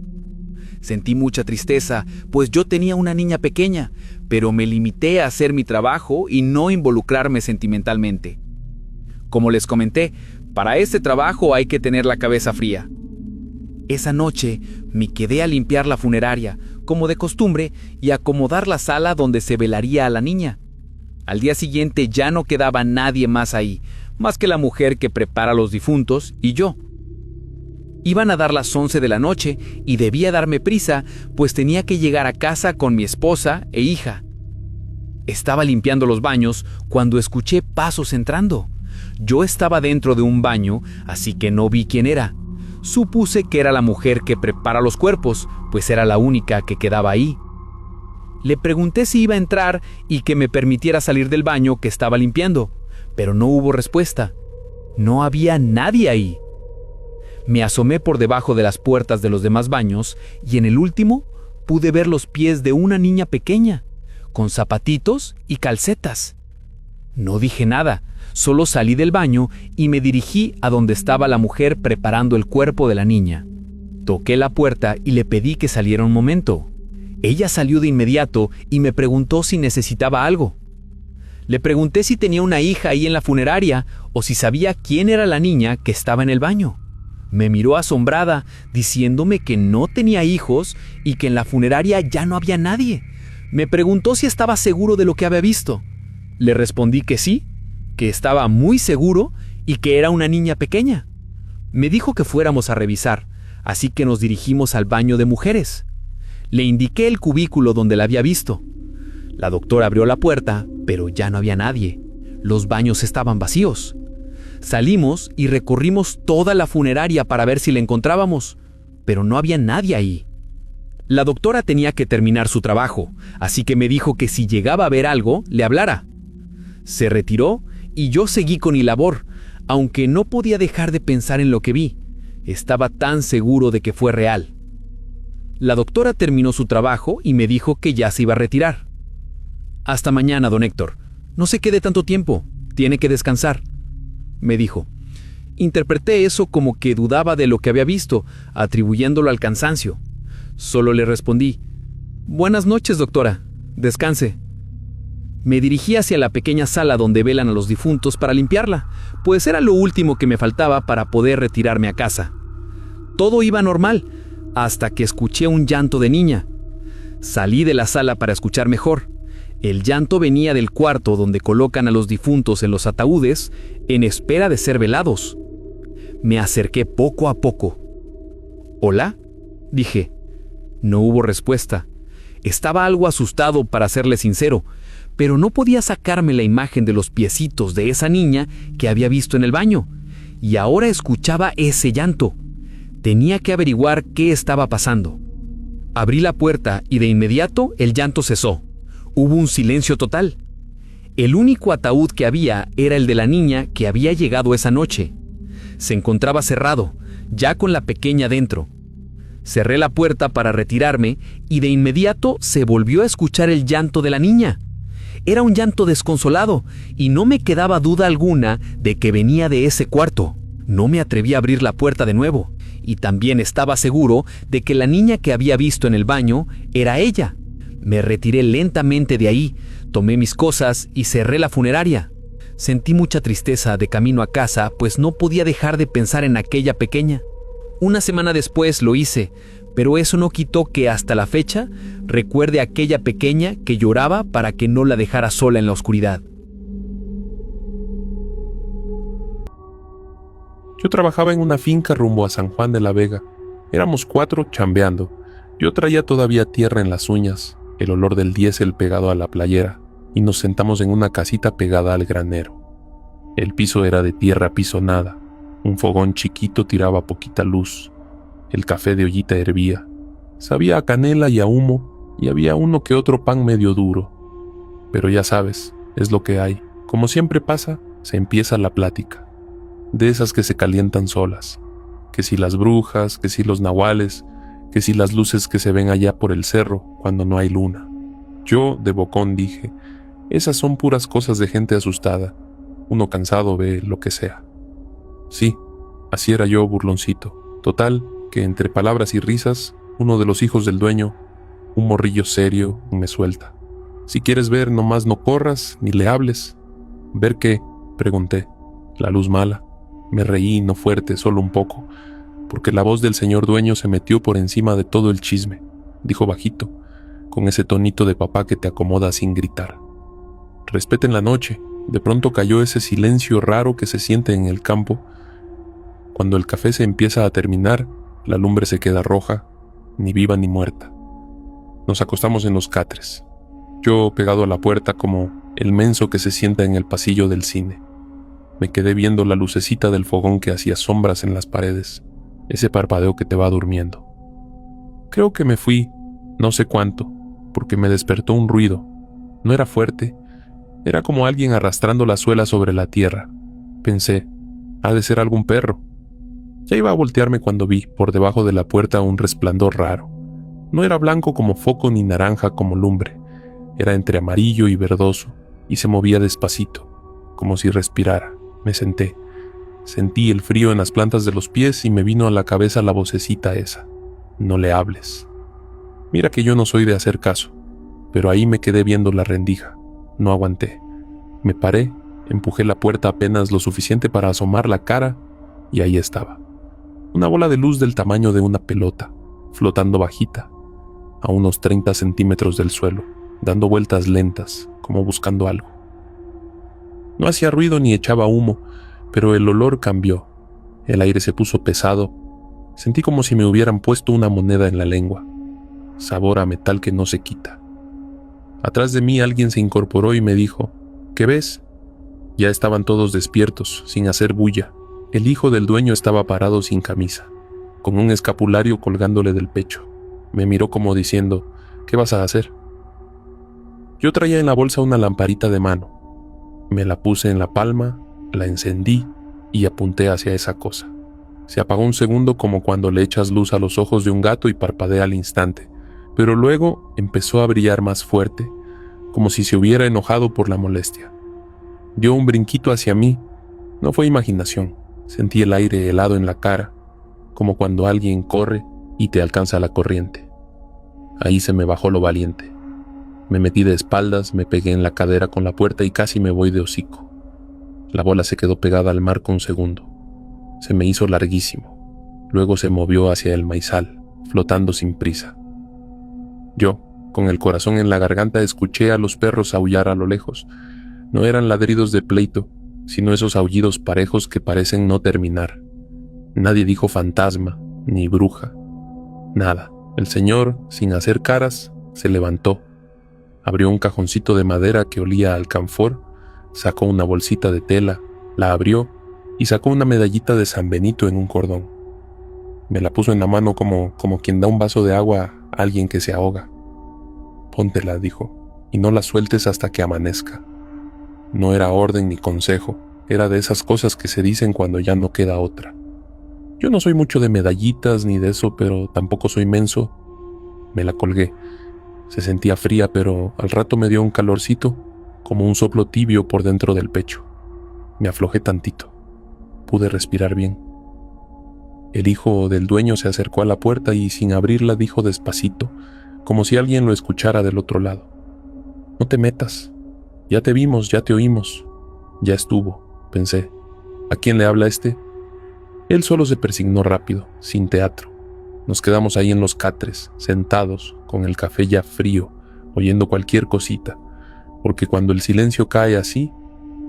Sentí mucha tristeza, pues yo tenía una niña pequeña, pero me limité a hacer mi trabajo y no involucrarme sentimentalmente. Como les comenté, para este trabajo hay que tener la cabeza fría. Esa noche me quedé a limpiar la funeraria, como de costumbre, y acomodar la sala donde se velaría a la niña. Al día siguiente ya no quedaba nadie más ahí, más que la mujer que prepara a los difuntos y yo. Iban a dar las 11 de la noche y debía darme prisa, pues tenía que llegar a casa con mi esposa e hija. Estaba limpiando los baños cuando escuché pasos entrando. Yo estaba dentro de un baño, así que no vi quién era. Supuse que era la mujer que prepara los cuerpos, pues era la única que quedaba ahí. Le pregunté si iba a entrar y que me permitiera salir del baño que estaba limpiando, pero no hubo respuesta. No había nadie ahí. Me asomé por debajo de las puertas de los demás baños y en el último pude ver los pies de una niña pequeña, con zapatitos y calcetas. No dije nada, solo salí del baño y me dirigí a donde estaba la mujer preparando el cuerpo de la niña. Toqué la puerta y le pedí que saliera un momento. Ella salió de inmediato y me preguntó si necesitaba algo. Le pregunté si tenía una hija ahí en la funeraria o si sabía quién era la niña que estaba en el baño. Me miró asombrada, diciéndome que no tenía hijos y que en la funeraria ya no había nadie. Me preguntó si estaba seguro de lo que había visto. Le respondí que sí, que estaba muy seguro y que era una niña pequeña. Me dijo que fuéramos a revisar, así que nos dirigimos al baño de mujeres. Le indiqué el cubículo donde la había visto. La doctora abrió la puerta, pero ya no había nadie. Los baños estaban vacíos. Salimos y recorrimos toda la funeraria para ver si la encontrábamos, pero no había nadie ahí. La doctora tenía que terminar su trabajo, así que me dijo que si llegaba a ver algo, le hablara. Se retiró y yo seguí con mi labor, aunque no podía dejar de pensar en lo que vi. Estaba tan seguro de que fue real. La doctora terminó su trabajo y me dijo que ya se iba a retirar. «Hasta mañana, don Héctor. No se quede tanto tiempo. Tiene que descansar», me dijo. Interpreté eso como que dudaba de lo que había visto, atribuyéndolo al cansancio. Solo le respondí: «Buenas noches, doctora. Descanse». Me dirigí hacia la pequeña sala donde velan a los difuntos para limpiarla, pues era lo último que me faltaba para poder retirarme a casa. Todo iba normal, hasta que escuché un llanto de niña. Salí de la sala para escuchar mejor. El llanto venía del cuarto donde colocan a los difuntos en los ataúdes en espera de ser velados. Me acerqué poco a poco. «¿Hola?», dije. No hubo respuesta. Estaba algo asustado, para serle sincero, pero no podía sacarme la imagen de los piecitos de esa niña que había visto en el baño, y ahora escuchaba ese llanto. Tenía que averiguar qué estaba pasando. Abrí la puerta y de inmediato el llanto cesó. Hubo un silencio total. El único ataúd que había era el de la niña que había llegado esa noche. Se encontraba cerrado, ya con la pequeña dentro. Cerré la puerta para retirarme y de inmediato se volvió a escuchar el llanto de la niña. Era un llanto desconsolado y no me quedaba duda alguna de que venía de ese cuarto. No me atreví a abrir la puerta de nuevo y también estaba seguro de que la niña que había visto en el baño era ella. Me retiré lentamente de ahí, tomé mis cosas y cerré la funeraria. Sentí mucha tristeza de camino a casa, pues no podía dejar de pensar en aquella pequeña. Una semana después lo hice, pero eso no quitó que hasta la fecha recuerde a aquella pequeña que lloraba para que no la dejara sola en la oscuridad. Yo trabajaba en una finca rumbo a San Juan de la Vega. Éramos 4 chambeando. Yo traía todavía tierra en las uñas, el olor del diésel pegado a la playera, y nos sentamos en una casita pegada al granero. El piso era de tierra apisonada, un fogón chiquito tiraba poquita luz, el café de ollita hervía, sabía a canela y a humo, y había uno que otro pan medio duro. Pero ya sabes, es lo que hay. Como siempre pasa, se empieza la plática. De esas que se calientan solas. Que si las brujas, que si los nahuales, que si las luces que se ven allá por el cerro cuando no hay luna. Yo, de bocón, dije, esas son puras cosas de gente asustada. Uno cansado ve lo que sea. Sí, así era yo, burloncito. Total, que entre palabras y risas, uno de los hijos del dueño, un morrillo serio, me suelta. Si quieres ver, nomás no corras, ni le hables. ¿Ver qué? Pregunté. La luz mala. Me reí, no fuerte, solo un poco, porque la voz del señor dueño se metió por encima de todo el chisme. Dijo bajito, con ese tonito de papá que te acomoda sin gritar. Respeten la noche. De pronto cayó ese silencio raro que se siente en el campo. Cuando el café se empieza a terminar, la lumbre se queda roja, ni viva ni muerta. Nos acostamos en los catres. Yo pegado a la puerta como el menso que se sienta en el pasillo del cine. Me quedé viendo la lucecita del fogón que hacía sombras en las paredes, ese parpadeo que te va durmiendo. Creo que me fui, no sé cuánto, porque me despertó un ruido. No era fuerte, era como alguien arrastrando la suela sobre la tierra. Pensé, ha de ser algún perro. Ya iba a voltearme cuando vi, por debajo de la puerta, un resplandor raro. No era blanco como foco ni naranja como lumbre. Era entre amarillo y verdoso, y se movía despacito, como si respirara. Me senté. Sentí el frío en las plantas de los pies y me vino a la cabeza la vocecita esa. No le hables. Mira que yo no soy de hacer caso, pero ahí me quedé viendo la rendija. No aguanté. Me paré, empujé la puerta apenas lo suficiente para asomar la cara, y ahí estaba. Una bola de luz del tamaño de una pelota, flotando bajita, a unos 30 centímetros del suelo, dando vueltas lentas, como buscando algo. No hacía ruido ni echaba humo, pero el olor cambió. El aire se puso pesado. Sentí como si me hubieran puesto una moneda en la lengua. Sabor a metal que no se quita. Atrás de mí alguien se incorporó y me dijo, ¿qué ves? Ya estaban todos despiertos, sin hacer bulla. El hijo del dueño estaba parado sin camisa, con un escapulario colgándole del pecho. Me miró como diciendo, ¿qué vas a hacer? Yo traía en la bolsa una lamparita de mano. Me la puse en la palma, la encendí y apunté hacia esa cosa. Se apagó un segundo como cuando le echas luz a los ojos de un gato y parpadea al instante, pero luego empezó a brillar más fuerte, como si se hubiera enojado por la molestia. Dio un brinquito hacia mí. No fue imaginación. Sentí el aire helado en la cara, como cuando alguien corre y te alcanza la corriente. Ahí se me bajó lo valiente. Me metí de espaldas, me pegué en la cadera con la puerta y casi me voy de hocico. La bola se quedó pegada al marco un segundo. Se me hizo larguísimo. Luego se movió hacia el maizal, flotando sin prisa. Yo, con el corazón en la garganta, escuché a los perros aullar a lo lejos. No eran ladridos de pleito, sino esos aullidos parejos que parecen no terminar. Nadie dijo fantasma, ni bruja. Nada. El señor, sin hacer caras, se levantó. Abrió un cajoncito de madera que olía a alcanfor, sacó una bolsita de tela, la abrió y sacó una medallita de San Benito en un cordón. Me la puso en la mano como quien da un vaso de agua a alguien que se ahoga. Póntela, dijo, y no la sueltes hasta que amanezca. No era orden ni consejo, era de esas cosas que se dicen cuando ya no queda otra. Yo no soy mucho de medallitas ni de eso, pero tampoco soy menso. Me la colgué. Se sentía fría, pero al rato me dio un calorcito, como un soplo tibio por dentro del pecho. Me aflojé tantito. Pude respirar bien. El hijo del dueño se acercó a la puerta y sin abrirla dijo despacito, como si alguien lo escuchara del otro lado. No te metas. Ya te vimos, ya te oímos. Ya estuvo, pensé. ¿A quién le habla este? Él solo se persignó rápido, sin teatro. Nos quedamos ahí en los catres, sentados, con el café ya frío, oyendo cualquier cosita, porque cuando el silencio cae así,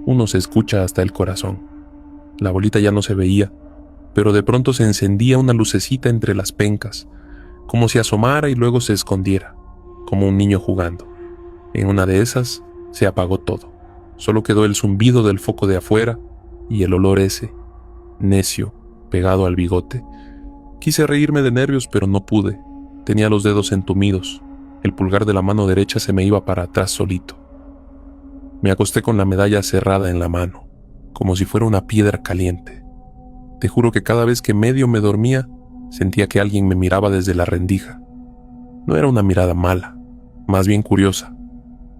uno se escucha hasta el corazón. La bolita ya no se veía, pero de pronto se encendía una lucecita entre las pencas, como si asomara y luego se escondiera, como un niño jugando. En una de esas se apagó todo. Solo quedó el zumbido del foco de afuera y el olor ese, necio, pegado al bigote. Quise reírme de nervios, pero no pude. Tenía los dedos entumidos. El pulgar de la mano derecha se me iba para atrás solito. Me acosté con la medalla cerrada en la mano, como si fuera una piedra caliente. Te juro que cada vez que medio me dormía, sentía que alguien me miraba desde la rendija. No era una mirada mala, más bien curiosa,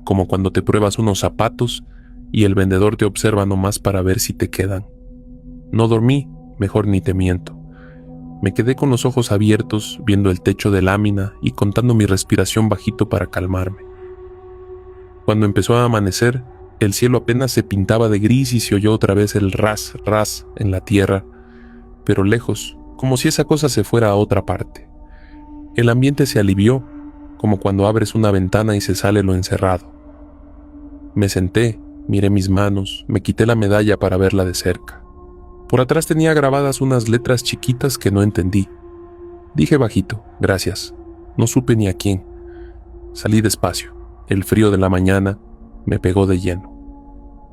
como cuando te pruebas unos zapatos y el vendedor te observa nomás para ver si te quedan. No dormí, mejor ni te miento. Me quedé con los ojos abiertos, viendo el techo de lámina y contando mi respiración bajito para calmarme. Cuando empezó a amanecer, el cielo apenas se pintaba de gris y se oyó otra vez el ras, ras en la tierra, pero lejos, como si esa cosa se fuera a otra parte. El ambiente se alivió, como cuando abres una ventana y se sale lo encerrado. Me senté, miré mis manos, me quité la medalla para verla de cerca. Por atrás tenía grabadas unas letras chiquitas que no entendí. Dije bajito, gracias. No supe ni a quién. Salí despacio. El frío de la mañana me pegó de lleno.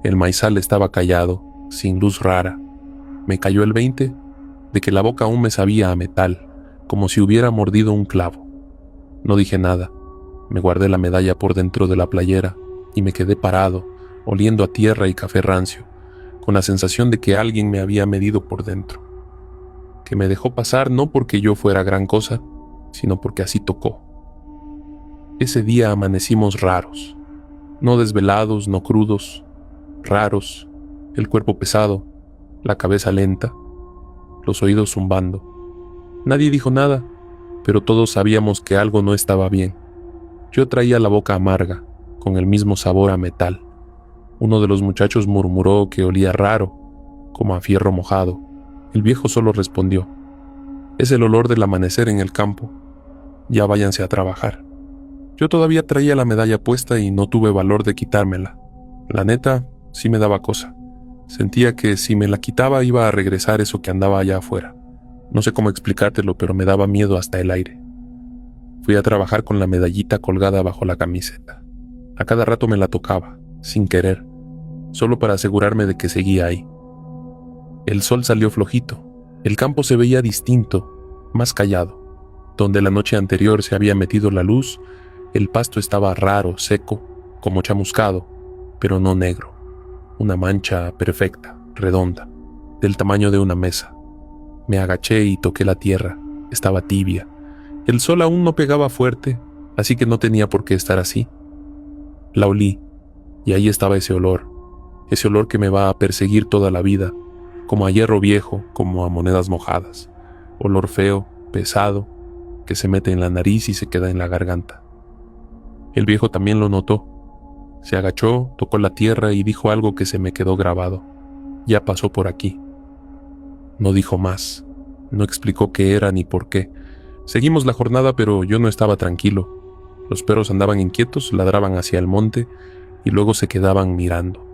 El maizal estaba callado, sin luz rara. Me cayó el 20 de que la boca aún me sabía a metal, como si hubiera mordido un clavo. No dije nada. Me guardé la medalla por dentro de la playera y me quedé parado, oliendo a tierra y café rancio, con la sensación de que alguien me había medido por dentro, que me dejó pasar no porque yo fuera gran cosa, sino porque así tocó. Ese día amanecimos raros, no desvelados, no crudos, raros, el cuerpo pesado, la cabeza lenta, los oídos zumbando. Nadie dijo nada, pero todos sabíamos que algo no estaba bien. Yo traía la boca amarga, con el mismo sabor a metal. Uno de los muchachos murmuró que olía raro, como a fierro mojado. El viejo solo respondió: «Es el olor del amanecer en el campo. Ya váyanse a trabajar». Yo todavía traía la medalla puesta y no tuve valor de quitármela. La neta, sí me daba cosa. Sentía que si me la quitaba iba a regresar eso que andaba allá afuera. No sé cómo explicártelo, pero me daba miedo hasta el aire. Fui a trabajar con la medallita colgada bajo la camiseta. A cada rato me la tocaba, sin querer, solo para asegurarme de que seguía ahí. El sol salió flojito, el campo se veía distinto, más callado. Donde la noche anterior se había metido la luz, el pasto estaba raro, seco, como chamuscado, pero no negro. Una mancha perfecta, redonda, del tamaño de una mesa. Me agaché y toqué la tierra, estaba tibia. El sol aún no pegaba fuerte, así que no tenía por qué estar así. La olí, y ahí estaba ese olor que me va a perseguir toda la vida, como a hierro viejo, como a monedas mojadas. Olor feo, pesado, que se mete en la nariz y se queda en la garganta. El viejo también lo notó. Se agachó, tocó la tierra y dijo algo que se me quedó grabado. «Ya pasó por aquí». No dijo más, no explicó qué era ni por qué. Seguimos la jornada, pero yo no estaba tranquilo. Los perros andaban inquietos, ladraban hacia el monte y luego se quedaban mirando.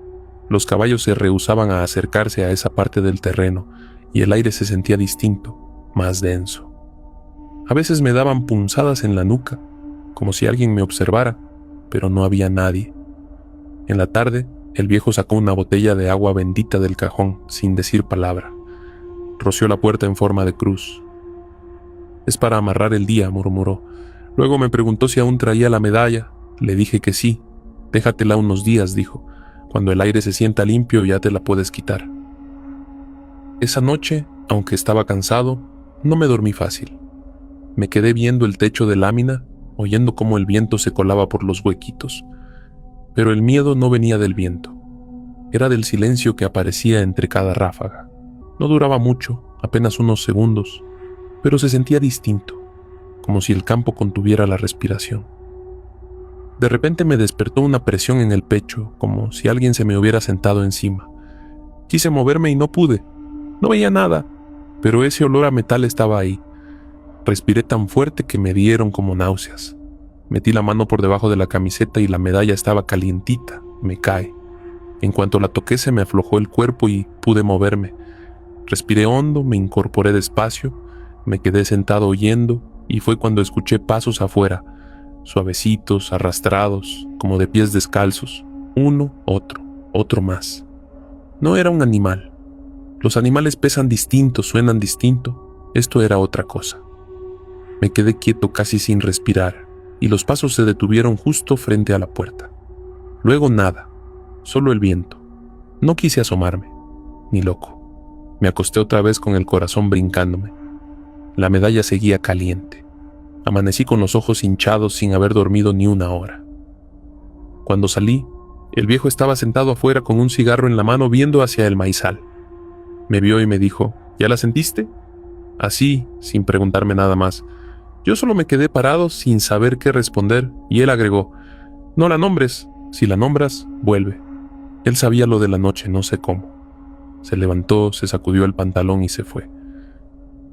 Los caballos se rehusaban a acercarse a esa parte del terreno y el aire se sentía distinto, más denso. A veces me daban punzadas en la nuca, como si alguien me observara, pero no había nadie. En la tarde, el viejo sacó una botella de agua bendita del cajón, sin decir palabra. Roció la puerta en forma de cruz. «Es para amarrar el día», murmuró. Luego me preguntó si aún traía la medalla. Le dije que sí. «Déjatela unos días», dijo. «Cuando el aire se sienta limpio ya te la puedes quitar». Esa noche, aunque estaba cansado, no me dormí fácil. Me quedé viendo el techo de lámina, oyendo cómo el viento se colaba por los huequitos. Pero el miedo no venía del viento. Era del silencio que aparecía entre cada ráfaga. No duraba mucho, apenas unos segundos, pero se sentía distinto, como si el campo contuviera la respiración. De repente me despertó una presión en el pecho, como si alguien se me hubiera sentado encima. Quise moverme y no pude. No veía nada, pero ese olor a metal estaba ahí. Respiré tan fuerte que me dieron como náuseas. Metí la mano por debajo de la camiseta y la medalla estaba calientita. Me cae. En cuanto la toqué se me aflojó el cuerpo y pude moverme. Respiré hondo, me incorporé despacio, me quedé sentado oyendo y fue cuando escuché pasos afuera, suavecitos, arrastrados, como de pies descalzos, uno, otro más. No era un animal. Los animales pesan distinto, suenan distinto. Esto era otra cosa. Me quedé quieto casi sin respirar y los pasos se detuvieron justo frente a la puerta. Luego nada, solo el viento. No quise asomarme, ni loco. Me acosté otra vez con el corazón brincándome. La medalla seguía caliente. Amanecí con los ojos hinchados sin haber dormido ni una hora. Cuando salí, el viejo estaba sentado afuera con un cigarro en la mano viendo hacia el maizal. Me vio y me dijo, ¿ya la sentiste? Así, sin preguntarme nada más. Yo solo me quedé parado sin saber qué responder y él agregó, no la nombres, si la nombras, vuelve. Él sabía lo de la noche, no sé cómo. Se levantó, se sacudió el pantalón y se fue.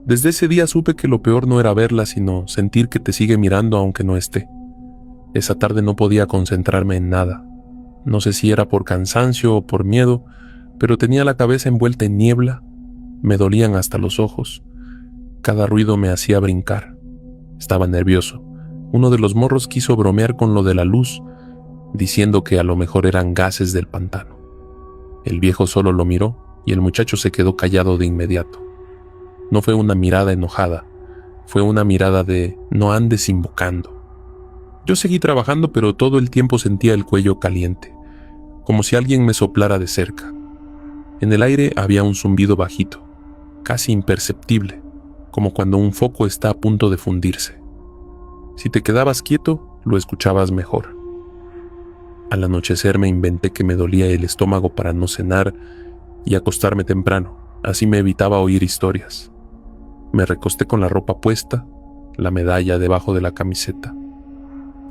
Desde ese día supe que lo peor no era verla, sino sentir que te sigue mirando aunque no esté. Esa tarde no podía concentrarme en nada. No sé si era por cansancio o por miedo, pero tenía la cabeza envuelta en niebla, me dolían hasta los ojos. Cada ruido me hacía brincar. Estaba nervioso. Uno de los morros quiso bromear con lo de la luz, diciendo que a lo mejor eran gases del pantano. El viejo solo lo miró y el muchacho se quedó callado de inmediato. No fue una mirada enojada, fue una mirada de no andes invocando. Yo seguí trabajando, pero todo el tiempo sentía el cuello caliente, como si alguien me soplara de cerca. En el aire había un zumbido bajito, casi imperceptible, como cuando un foco está a punto de fundirse. Si te quedabas quieto, lo escuchabas mejor. Al anochecer me inventé que me dolía el estómago para no cenar y acostarme temprano, así me evitaba oír historias. Me recosté con la ropa puesta, la medalla debajo de la camiseta.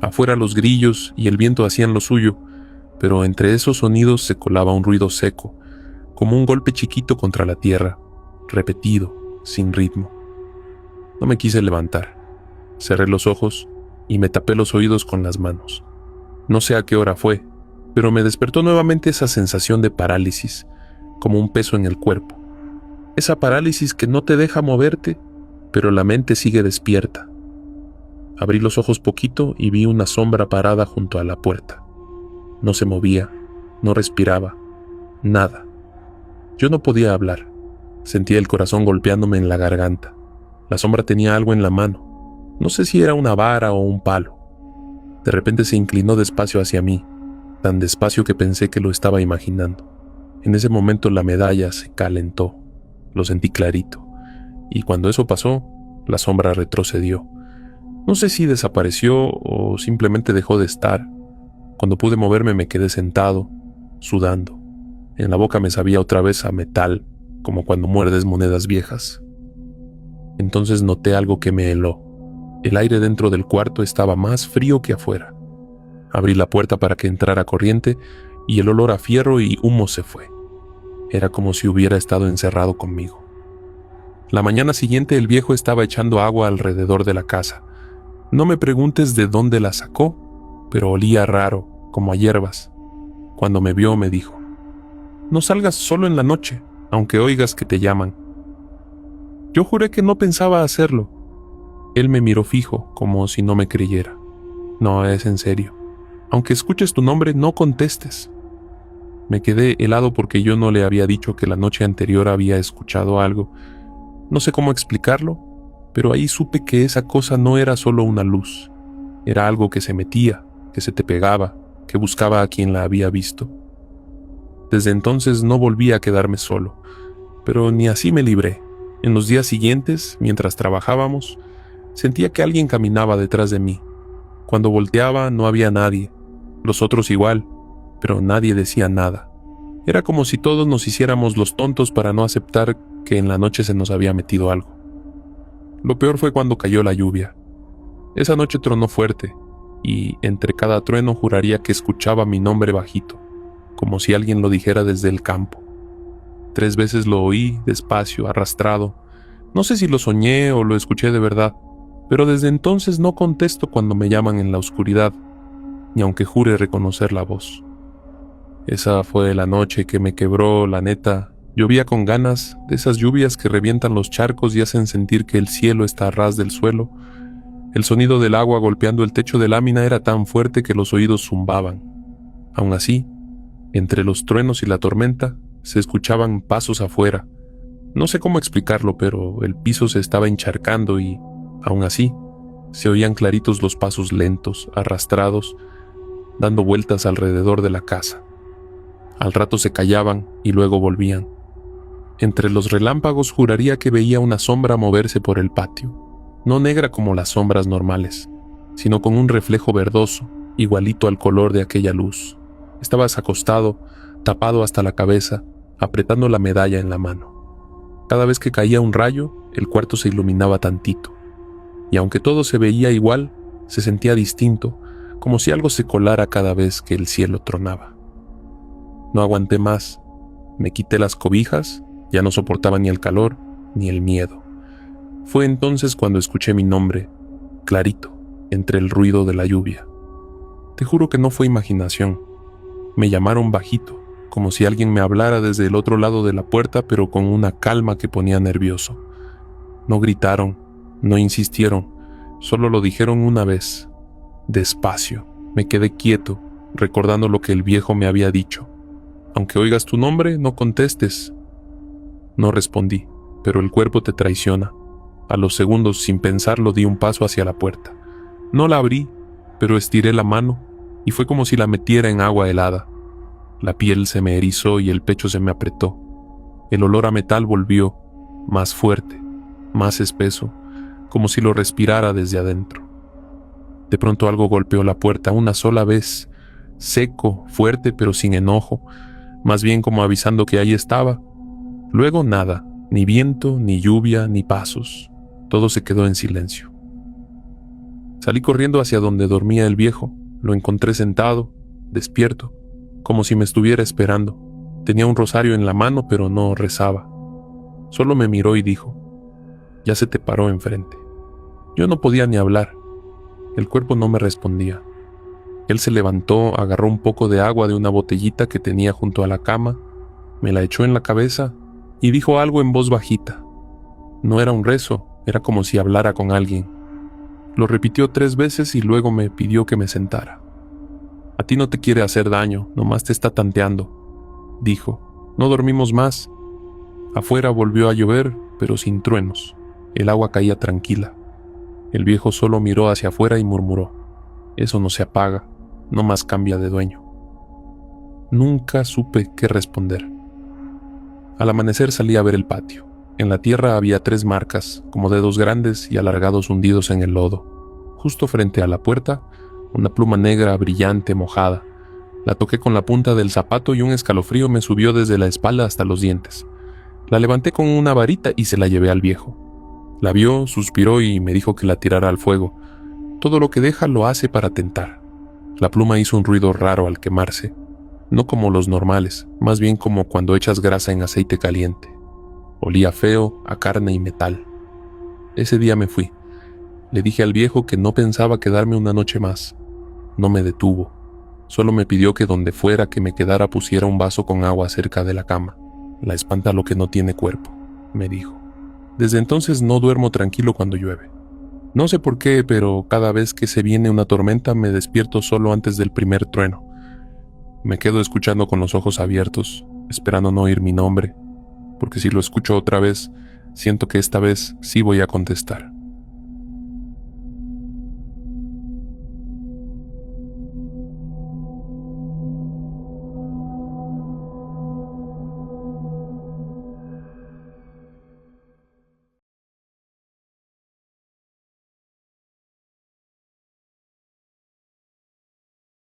Afuera los grillos y el viento hacían lo suyo, pero entre esos sonidos se colaba un ruido seco, como un golpe chiquito contra la tierra, repetido, sin ritmo. No me quise levantar. Cerré los ojos y me tapé los oídos con las manos. No sé a qué hora fue, pero me despertó nuevamente esa sensación de parálisis, como un peso en el cuerpo. Esa parálisis que no te deja moverte, pero la mente sigue despierta. Abrí los ojos poquito y vi una sombra parada junto a la puerta. No se movía, no respiraba, nada. Yo no podía hablar. Sentía el corazón golpeándome en la garganta. La sombra tenía algo en la mano. No sé si era una vara o un palo. De repente se inclinó despacio hacia mí, tan despacio que pensé que lo estaba imaginando. En ese momento la medalla se calentó. Lo sentí clarito. Y cuando eso pasó, la sombra retrocedió. No sé si desapareció o simplemente dejó de estar. Cuando pude moverme me quedé sentado, sudando. En la boca me sabía otra vez a metal, como cuando muerdes monedas viejas. Entonces noté algo que me heló. El aire dentro del cuarto estaba más frío que afuera. Abrí la puerta para que entrara corriente y el olor a fierro y humo se fue. Era como si hubiera estado encerrado conmigo. La mañana siguiente el viejo estaba echando agua alrededor de la casa. No me preguntes de dónde la sacó, pero olía raro, como a hierbas. Cuando me vio me dijo, «No salgas solo en la noche, aunque oigas que te llaman». Yo juré que no pensaba hacerlo. Él me miró fijo, como si no me creyera. «No, es en serio. Aunque escuches tu nombre, no contestes». Me quedé helado porque yo no le había dicho que la noche anterior había escuchado algo. No sé cómo explicarlo, pero ahí supe que esa cosa no era solo una luz. Era algo que se metía, que se te pegaba, que buscaba a quien la había visto. Desde entonces no volví a quedarme solo, pero ni así me libré. En los días siguientes, mientras trabajábamos, sentía que alguien caminaba detrás de mí. Cuando volteaba no había nadie, los otros igual, pero nadie decía nada. Era como si todos nos hiciéramos los tontos para no aceptar que en la noche se nos había metido algo. Lo peor fue cuando cayó la lluvia. Esa noche tronó fuerte, y entre cada trueno juraría que escuchaba mi nombre bajito, como si alguien lo dijera desde el campo. 3 veces lo oí, despacio, arrastrado. No sé si lo soñé o lo escuché de verdad, pero desde entonces no contesto cuando me llaman en la oscuridad, ni aunque jure reconocer la voz. Esa fue la noche que me quebró, la neta, Llovía con ganas, de esas lluvias que revientan los charcos y hacen sentir que el cielo está a ras del suelo. El sonido del agua golpeando el techo de lámina era tan fuerte que los oídos zumbaban. Aún así, entre los truenos y la tormenta, se escuchaban pasos afuera. No sé cómo explicarlo, pero el piso se estaba encharcando y, aún así, se oían claritos los pasos lentos, arrastrados, dando vueltas alrededor de la casa. Al rato se callaban y luego volvían. Entre los relámpagos juraría que veía una sombra moverse por el patio, no negra como las sombras normales, sino con un reflejo verdoso, igualito al color de aquella luz. Estabas acostado, tapado hasta la cabeza, apretando la medalla en la mano. Cada vez que caía un rayo, el cuarto se iluminaba tantito, y aunque todo se veía igual, se sentía distinto, como si algo se colara cada vez que el cielo tronaba. No aguanté más, me quité las cobijas, ya no soportaba ni el calor ni el miedo. Fue entonces cuando escuché mi nombre, clarito, entre el ruido de la lluvia. Te juro que no fue imaginación. Me llamaron bajito, como si alguien me hablara desde el otro lado de la puerta, pero con una calma que ponía nervioso. No gritaron, no insistieron, solo lo dijeron una vez, despacio. Me quedé quieto, recordando lo que el viejo me había dicho. Aunque oigas tu nombre, no contestes. No respondí, pero el cuerpo te traiciona. A los segundos, sin pensarlo, di un paso hacia la puerta. No la abrí, pero estiré la mano y fue como si la metiera en agua helada. La piel se me erizó y el pecho se me apretó. El olor a metal volvió, más fuerte, más espeso, como si lo respirara desde adentro. De pronto algo golpeó la puerta una sola vez, seco, fuerte, pero sin enojo, más bien como avisando que ahí estaba. Luego nada, ni viento, ni lluvia, ni pasos. Todo se quedó en silencio. Salí corriendo hacia donde dormía el viejo. Lo encontré sentado, despierto, como si me estuviera esperando. Tenía un rosario en la mano, pero no rezaba. Solo me miró y dijo, «Ya se te paró enfrente». Yo no podía ni hablar. El cuerpo no me respondía. Él se levantó, agarró un poco de agua de una botellita que tenía junto a la cama, me la echó en la cabeza y dijo algo en voz bajita. No era un rezo, era como si hablara con alguien. Lo repitió 3 veces y luego me pidió que me sentara. «A ti no te quiere hacer daño, nomás te está tanteando», dijo. No dormimos más. Afuera volvió a llover, pero sin truenos. El agua caía tranquila. El viejo solo miró hacia afuera y murmuró, «Eso no se apaga, nomás cambia de dueño». Nunca supe qué responder. Al amanecer salí a ver el patio. En la tierra había 3 marcas, como dedos grandes y alargados hundidos en el lodo. Justo frente a la puerta, una pluma negra brillante mojada. La toqué con la punta del zapato y un escalofrío me subió desde la espalda hasta los dientes. La levanté con una varita y se la llevé al viejo. La vio, suspiró y me dijo que la tirara al fuego. Todo lo que deja lo hace para tentar. La pluma hizo un ruido raro al quemarse. No como los normales, más bien como cuando echas grasa en aceite caliente. Olía feo, a carne y metal. Ese día me fui. Le dije al viejo que no pensaba quedarme una noche más. No me detuvo. Solo me pidió que donde fuera que me quedara pusiera un vaso con agua cerca de la cama. La espanta lo que no tiene cuerpo, me dijo. Desde entonces no duermo tranquilo cuando llueve. No sé por qué, pero cada vez que se viene una tormenta me despierto solo antes del primer trueno. Me quedo escuchando con los ojos abiertos, esperando no oír mi nombre, porque si lo escucho otra vez, siento que esta vez sí voy a contestar.